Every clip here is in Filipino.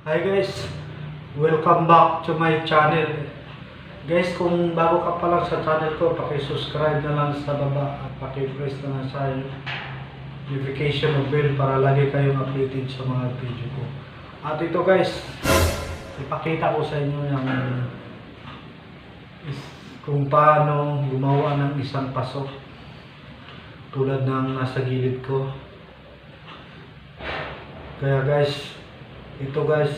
Hi guys, welcome back to my channel. Guys, kung bago ka pa lang sa channel ko, paki-subscribe na lang sa baba at paki-press na lang sa notification bell para lagi kayong updated sa mga video ko. At ito guys, ipakita ko sa inyo kung paano gumawa ng isang pasok tulad ng nasa gilid ko. Kaya guys, ito guys,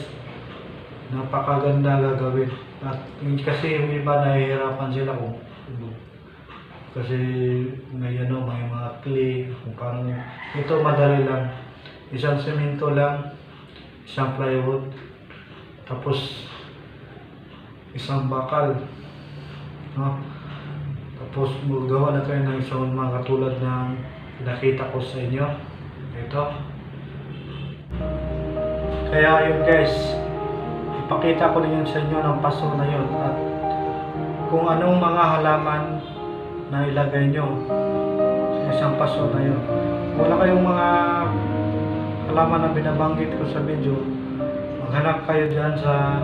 napakaganda gagawin. At kasi yung iba nahihirapan sila kasi may mga clay, kung paano. Ito madali lang, isang semento lang, isang plywood, tapos isang bakal, no? Tapos magawa na kayo ng isang mga katulad ng nakita ko sa inyo. Ito. Kaya yun guys, ipakita ko na yun sa inyo ng paso na yun at kung anong mga halaman na ilagay nyo sa isang paso na yun. Wala kayong mga halaman na binabanggit ko sa video, maghanap kayo dyan sa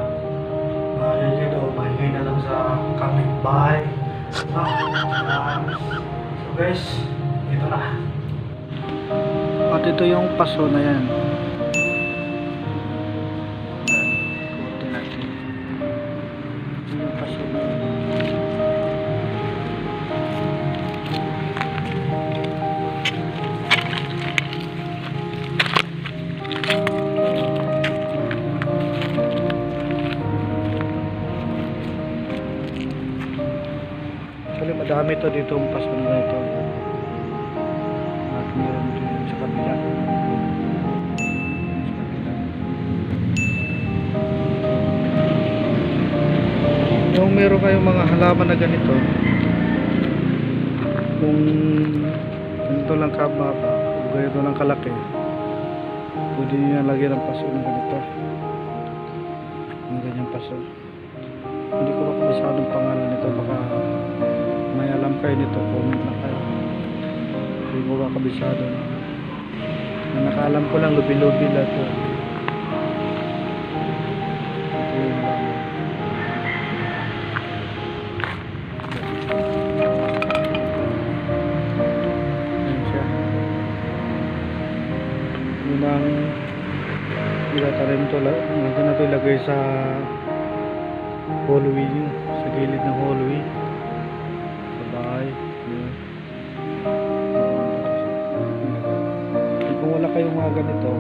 mga gilid o mahingi na lang sa kapitbahay. So guys, ito na. At ito yung paso na yan. Actually, madami to dito ang paso na ito. At meron dito sa kabila. Kung meron kayong mga halaman na ganito, kung ganito lang kababa o ganito lang kalaki, pwede nyo lagyan ng paso na ganito, ng ganyang paso. Hindi ko makabisado ang pangalan nito, baka may alam kayo nito, comment na kayo. Hindi ko makabisado na nakaalam ko lang lubi-lubi lahat ito. Ito yun lang. Nang ilatarin ito lang na ito ilagay sa hallway nyo, sa gilid ng hallway sa bahay. Kung wala kayong mga ganito,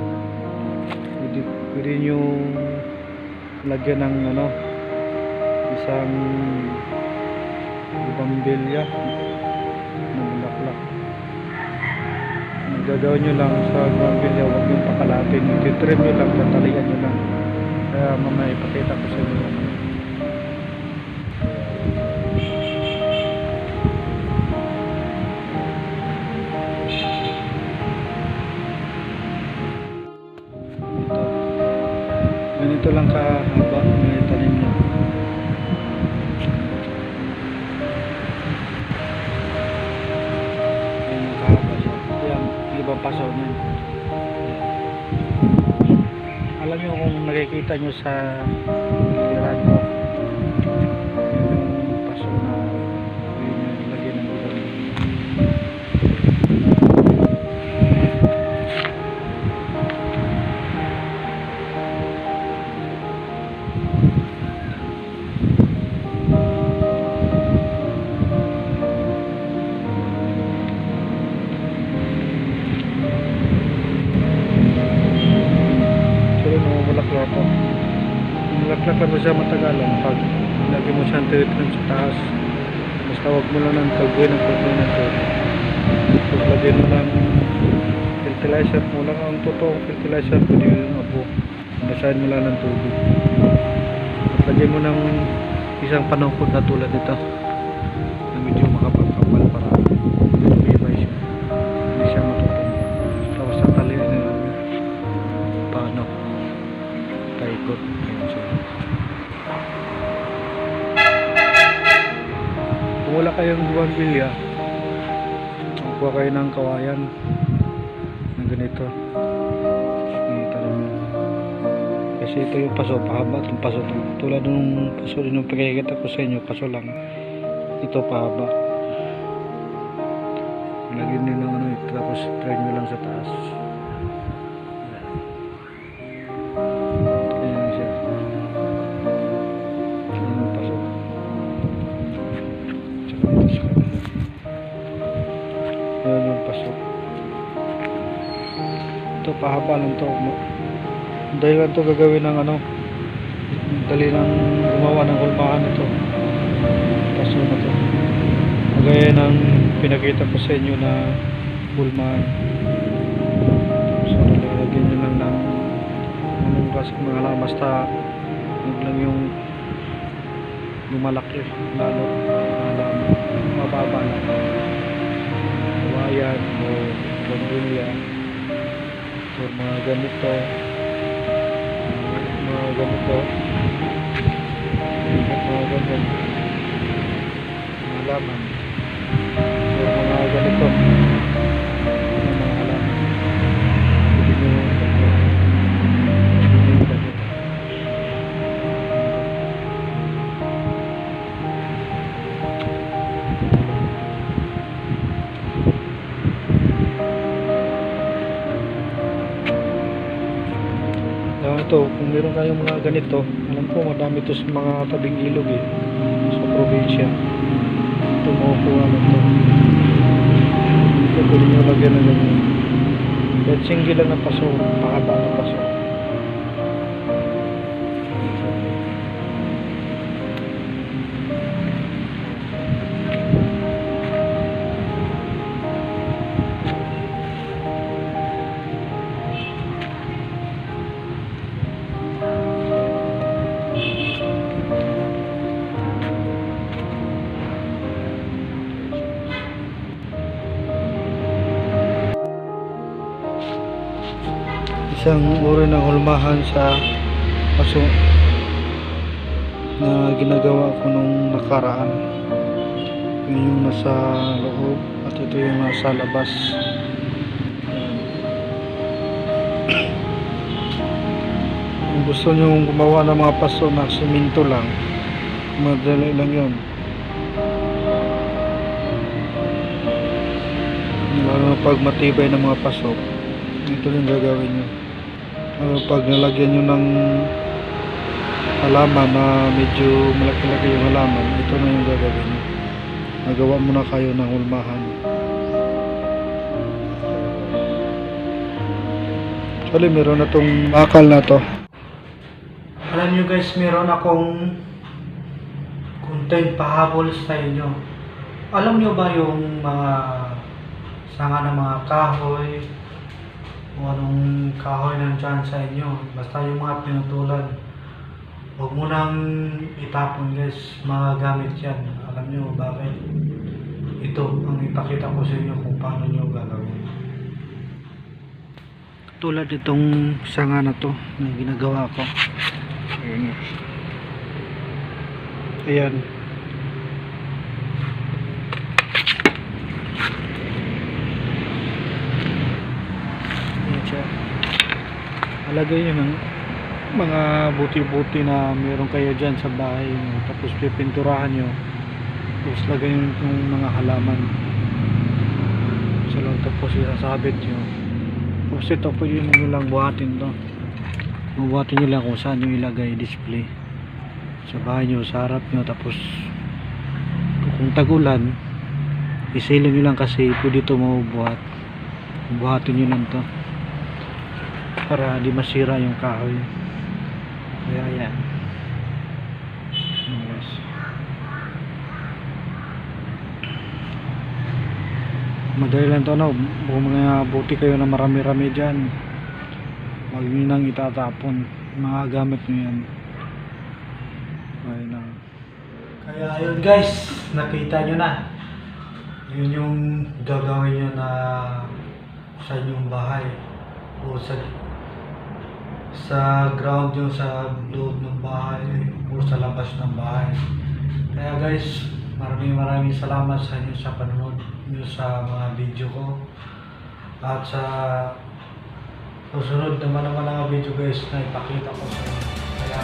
pwede nyo lagyan ng isang bambilya na bulaklak. Gagawin nyo lang sa bambilya, huwag nyo pakalatin, titrim nyo lang, tatalian nyo lang. Kaya mamaya ipakita ko sa inyo. Ganito lang kahaba ng tanim nyo. Pasaw niya. Alam niyo kung nakikita niyo sa giliran ko, yung pasaw na yung lagyan ng ulan. Malaklak mo siya matagalan pag lagi mo siyang titrim sa taas. Basta huwag mo lang ng kalbuin ng pagbuin ng tubig. Tapos lagyan mo lang fertilizer mo lang. Ang totoong fertilizer pwede yung abo. Basahin mo lang ng tubig. At lagyan mo ng isang panungkot na tulad nito na medyo makapagkapal para lumibay siya. Hindi siya matutumba. Tapos tatalian na lang paano taikot. Kung wala kayong buwambilya, magkuha kayo ng kawayan na ganito. Itanim mo. Kasi ito yung paso, pahaba itong paso to. Tulad nung paso din yung pagkikita ko sa inyo, paso lang. Ito pahaba. Lagyan nyo lang ano ito, tapos try nyo lang sa taas. Ayan siya. Ayan yung paso. Tsaka yung paso. Ayan yung paso. Ito pahaba lang to. Dahil lang to gagawin ng ano, dali ng gumawa ng hulmahan ito. Paso na to. Kagaya ng pinakita ko sa inyo na hulmahan. So nalagyan nyo lang ng anong kasi mga lang, basta huwag lang yung lumalaki lalo mababa lang. Kawayan o bambulya or mga ganito, mga ganito, mga ganyan, mga halaman or mga ganito, mga halaman. Hindi nyo ito, kung meron kayong mga ganito, alam ko madami ito sa mga tabing ilog sa probinsya. Ito makukuha lang ito. Ito pwede nyo lagyan na ganyan. Kahit single lang na paso, mahaba na paso. Isang uri ng hulmahan sa paso na ginagawa ko nung nakaraan. Yun yung nasa loob at ito yung nasa labas. Kung gusto nyo gumawa ng mga paso na simento lang, madali lang yun. Lalo pag matibay ng mga paso, ito yung gagawin nyo. Pag nalagyan nyo ng halaman na medyo malaki-laki yung halaman, ito na yung gagawin nyo. Nagawa muna kayo ng hulmahan. Actually, meron na tong bakal na to. Alam nyo guys, meron akong content pahabol sa inyo. Alam nyo ba yung mga sanga ng mga kahoy, kung anong kahoy nandyan sa inyo, basta yung mga pinutulan, huwag mo nang itapon guys, mga gamit yan. Alam nyo bakit? Ito ang ipakita ko sa inyo kung paano nyo gagawin. Tulad itong sanga na to na ginagawa ko. Ayan. Alagay nyo ng mga buti-buti na meron kayo dyan sa bahay nyo, tapos pipinturahan nyo, tapos lagay nyo itong mga halaman sa loob, tapos isasabit nyo. Tapos ito pwede nyo lang buhatin to, buhatin nyo lang kung saan nyo ilagay, display sa bahay nyo, sa harap nyo. Tapos kung tagulan, isilin nyo lang kasi pwede ito mabubuhat, buhatin nyo lang to para di masira yung kahoy. Kaya yan yes. Madali lang to, no? Kung mga buti kayo na marami-rami dyan, huwag nyo nang itatapon, mga gamit nyo yan. Ayun na. Kaya ayun guys, nakita nyo na, yun yung gagawin nyo na sa inyong bahay o sa ground nyo, sa loob ng bahay o sa labas ng bahay. Kaya guys, maraming salamat sa inyo sa panonood nyo sa mga video ko at sa Susunod naman ang video guys na ipakita ko sa inyo. Kaya